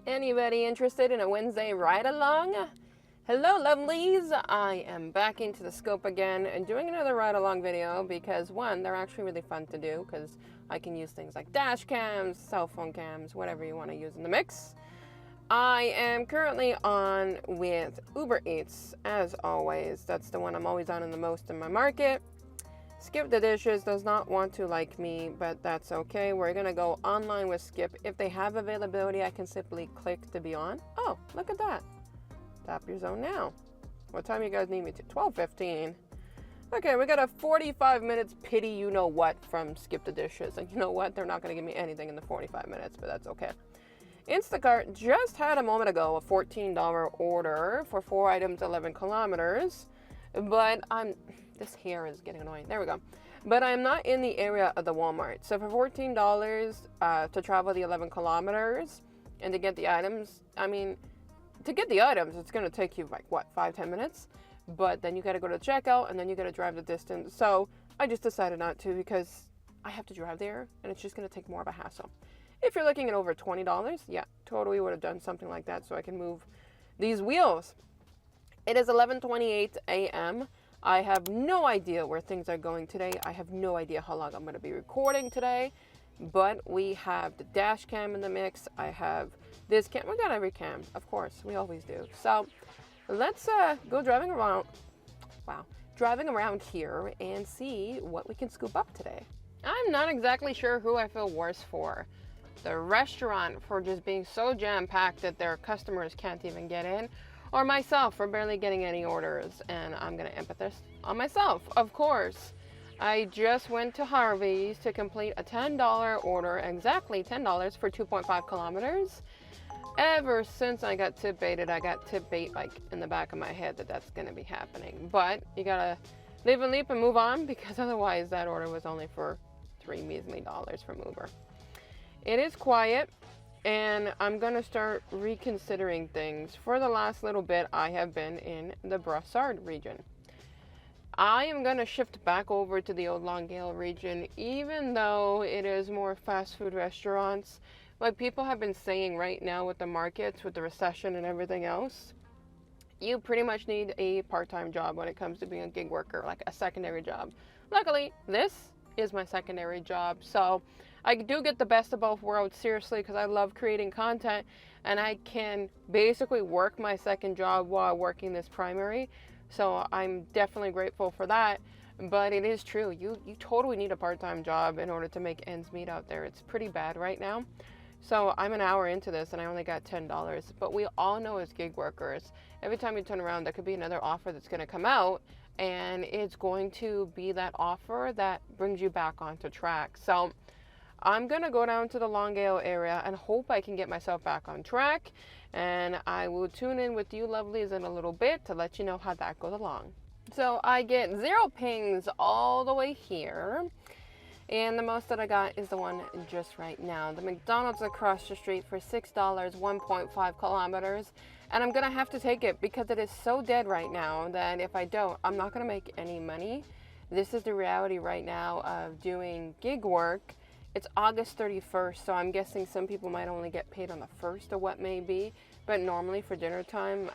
Anybody interested in a Wednesday ride along? Hello lovelies, I am back into the scope again and doing another ride along video because one, they're actually really fun to do because I can use things like dash cams, cell phone cams, whatever you want to use in the mix. I am currently on with Uber Eats, as always. That's the one I'm always on in the most in my market. Skip the Dishes does not want to like me, but that's okay. We're gonna go online with Skip. If they have availability, I can simply click to be on. Oh, look at that. Tap your zone now. What time you guys need me to? 12:15. Okay, we got a 45 minutes pity you know what from Skip the Dishes. And you know what? They're not gonna give me anything in the 45 minutes, but that's okay. Instacart just had a moment ago a $14 order for 4 items, 11 kilometers. But this hair is getting annoying. There we go. But I'm not in the area of the Walmart. So for $14 to travel the 11 kilometers and to get the items, to get the items, it's going to take you like, 5-10 minutes? But then you got to go to the checkout and then you got to drive the distance. So I just decided not to because I have to drive there and it's just going to take more of a hassle. If you're looking at over $20, yeah, totally would have done something like that so I can move these wheels. It is 11:28 a.m. I have no idea where things are going today. I have no idea how long I'm going to be recording today. But we have the dash cam in the mix. I have this cam. We got every cam, of course. We always do. So let's go driving around here and see what we can scoop up today. I'm not exactly sure who I feel worse for. The restaurant for just being so jam-packed that their customers can't even get in, or myself for barely getting any orders, and I'm gonna empathize on myself, of course. I just went to Harvey's to complete a $10 order, exactly $10 for 2.5 kilometers. Ever since I got tip baited, I got tip bait like in the back of my head that that's gonna be happening. But you gotta live and leap and move on because otherwise that order was only for $3 measly from Uber. It is quiet. And I'm going to start reconsidering things. For the last little bit, I have been in the Brossard region. I am going to shift back over to the Old Longueuil region, even though it is more fast food restaurants. Like people have been saying right now with the markets, with the recession and everything else, you pretty much need a part-time job when it comes to being a gig worker, like a secondary job. Luckily, this is my secondary job, so I do get the best of both worlds, seriously, because I love creating content and I can basically work my second job while working this primary. So I'm definitely grateful for that. But it is true, you totally need a part-time job in order to make ends meet out there. It's pretty bad right now. So I'm an hour into this and I only got $10. But we all know as gig workers, every time you turn around, there could be another offer that's going to come out. And it's going to be that offer that brings you back onto track. So I'm going to go down to the Longueuil area and hope I can get myself back on track. And I will tune in with you lovelies in a little bit to let you know how that goes along. So I get 0 pings all the way here. And the most that I got is the one just right now. The McDonald's across the street for $6, 1.5 kilometers. And I'm going to have to take it because it is so dead right now that if I don't, I'm not going to make any money. This is the reality right now of doing gig work. It's August 31st, so I'm guessing some people might only get paid on the 1st or what may be. But normally for dinner time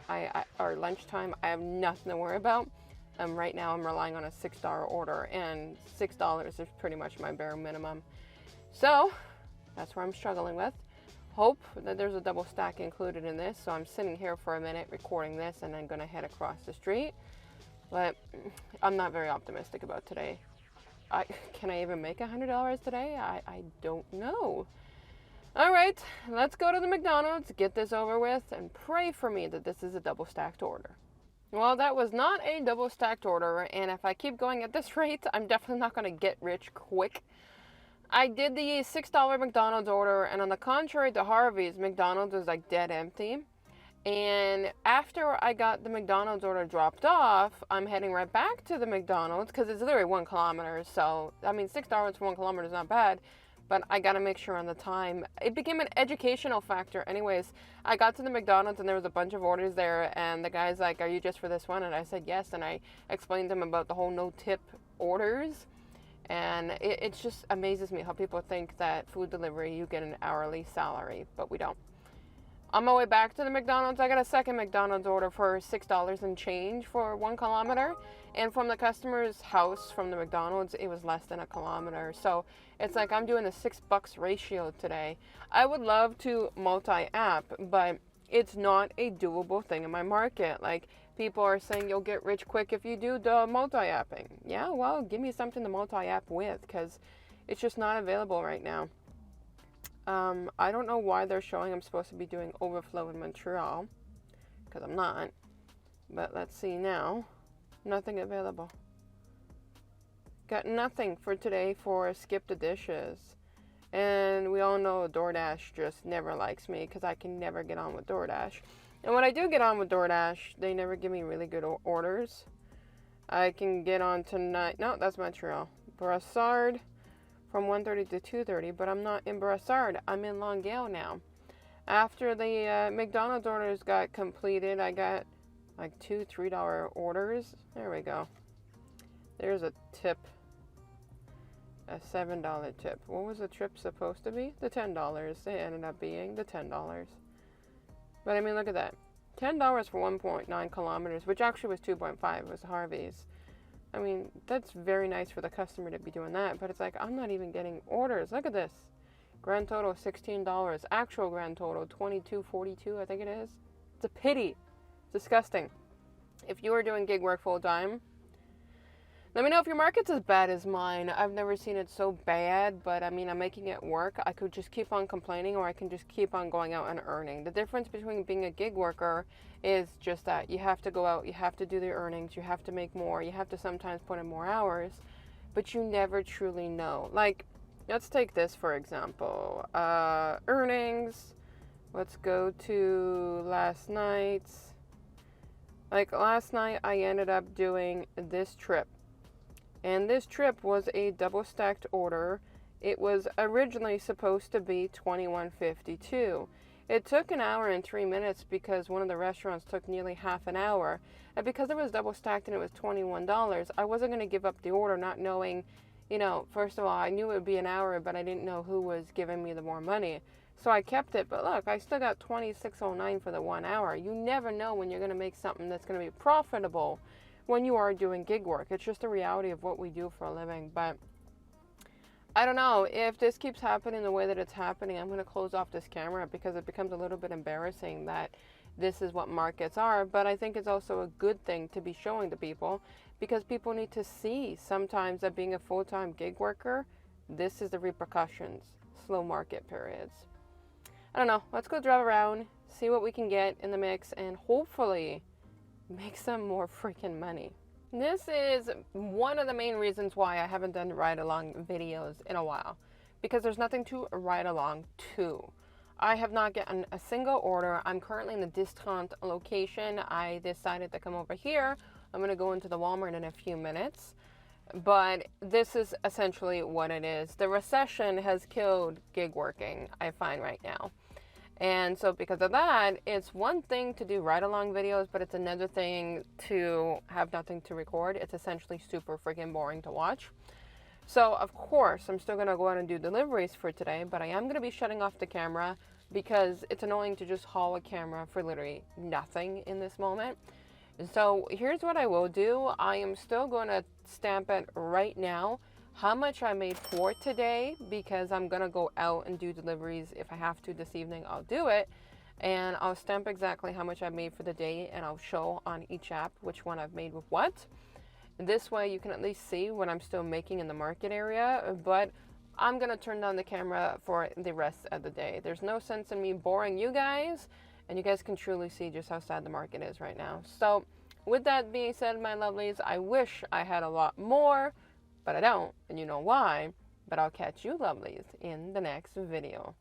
or lunchtime, I have nothing to worry about. Right now I'm relying on a $6 order, and $6 is pretty much my bare minimum. So that's where I'm struggling with. Hope that there's a double stack included in this. So I'm sitting here for a minute recording this and then going to head across the street. But I'm not very optimistic about today. Can I even make $100 today? I don't know. All right, let's go to the McDonald's, get this over with, and pray for me that this is a double stacked order. Well, that was not a double stacked order, and if I keep going at this rate, I'm definitely not going to get rich quick. I did the $6 McDonald's order, and on the contrary to Harvey's, McDonald's was like dead empty. And after I got the McDonald's order dropped off, I'm heading right back to the McDonald's because it's literally 1 kilometer. So, $6 for 1 kilometer is not bad, but I got to make sure on the time. It became an educational factor. Anyways, I got to the McDonald's and there was a bunch of orders there. And the guy's like, "Are you just for this one?" And I said, "Yes." And I explained to him about the whole no tip orders. And it just amazes me how people think that food delivery, you get an hourly salary, but we don't. On my way back to the McDonald's, I got a second McDonald's order for $6 and change for 1 kilometer. And from the customer's house, from the McDonald's, it was less than a kilometer. So it's like I'm doing a $6 ratio today. I would love to multi-app, but it's not a doable thing in my market. Like, people are saying you'll get rich quick if you do the multi-apping. Yeah, well, give me something to multi-app with, because it's just not available right now. I don't know why they're showing I'm supposed to be doing overflow in Montreal, because I'm not. But let's see now. Nothing available. Got nothing for today for skip the dishes. And we all know DoorDash just never likes me because I can never get on with DoorDash. And when I do get on with DoorDash, they never give me really good orders. I can get on tonight. No, that's Montreal. Brassard from 1:30 to 2:30, but I'm not in Brassard. I'm in Longueuil now. After the McDonald's orders got completed, I got like $2 $3 orders. There we go. There's a tip. A $7 tip. What was the trip supposed to be? The $10. It ended up being the $10. But I mean, look at that. $10 for 1.9 kilometers, which actually was 2.5. It was Harvey's. I mean, that's very nice for the customer to be doing that, but it's like, I'm not even getting orders. Look at this. Grand total, $16. Actual grand total, $22.42, I think it is. It's a pity. It's disgusting. If you are doing gig work full time, let me know if your market's as bad as mine. I've never seen it so bad, but I mean, I'm making it work. I could just keep on complaining, or I can just keep on going out and earning. The difference between being a gig worker is just that you have to go out, you have to do the earnings, you have to make more, you have to sometimes put in more hours, but you never truly know. Like, let's take this for example. Earnings. Let's go to last night's. Like, last night I ended up doing this trip. And this trip was a double stacked order. It was originally supposed to be $21.52. It took an hour and 3 minutes because one of the restaurants took nearly half an hour. And because it was double stacked and it was $21, I wasn't going to give up the order not knowing, first of all, I knew it would be an hour, but I didn't know who was giving me the more money. So I kept it, but look, I still got $26.09 for the 1 hour. You never know when you're going to make something that's going to be profitable when you are doing gig work. It's just the reality of what we do for a living. But I don't know, if this keeps happening the way that it's happening, I'm going to close off this camera because it becomes a little bit embarrassing that this is what markets are. But I think it's also a good thing to be showing to people, because people need to see sometimes that being a full-time gig worker, this is the repercussions. Slow market periods. I don't know. Let's go drive around, see what we can get in the mix, and hopefully make some more freaking money. This is one of the main reasons why I haven't done ride-along videos in a while, because there's nothing to ride along to. I have not gotten a single order. I'm currently in the Distrant location. I decided to come over here. I'm going to go into the Walmart in a few minutes. But this is essentially what it is. The recession has killed gig working, I find right now. And so because of that, it's one thing to do ride-along videos, but it's another thing to have nothing to record. It's essentially super freaking boring to watch. So, of course, I'm still going to go out and do deliveries for today, but I am going to be shutting off the camera because it's annoying to just haul a camera for literally nothing in this moment. So here's what I will do. I am still going to stamp it right now how much I made for today, because I'm going to go out and do deliveries. If I have to this evening, I'll do it. And I'll stamp exactly how much I made for the day, and I'll show on each app which one I've made with what. This way you can at least see what I'm still making in the market area, but I'm going to turn down the camera for the rest of the day. There's no sense in me boring you guys, and you guys can truly see just how sad the market is right now. So with that being said, my lovelies, I wish I had a lot more, but I don't, and you know why. But I'll catch you lovelies in the next video.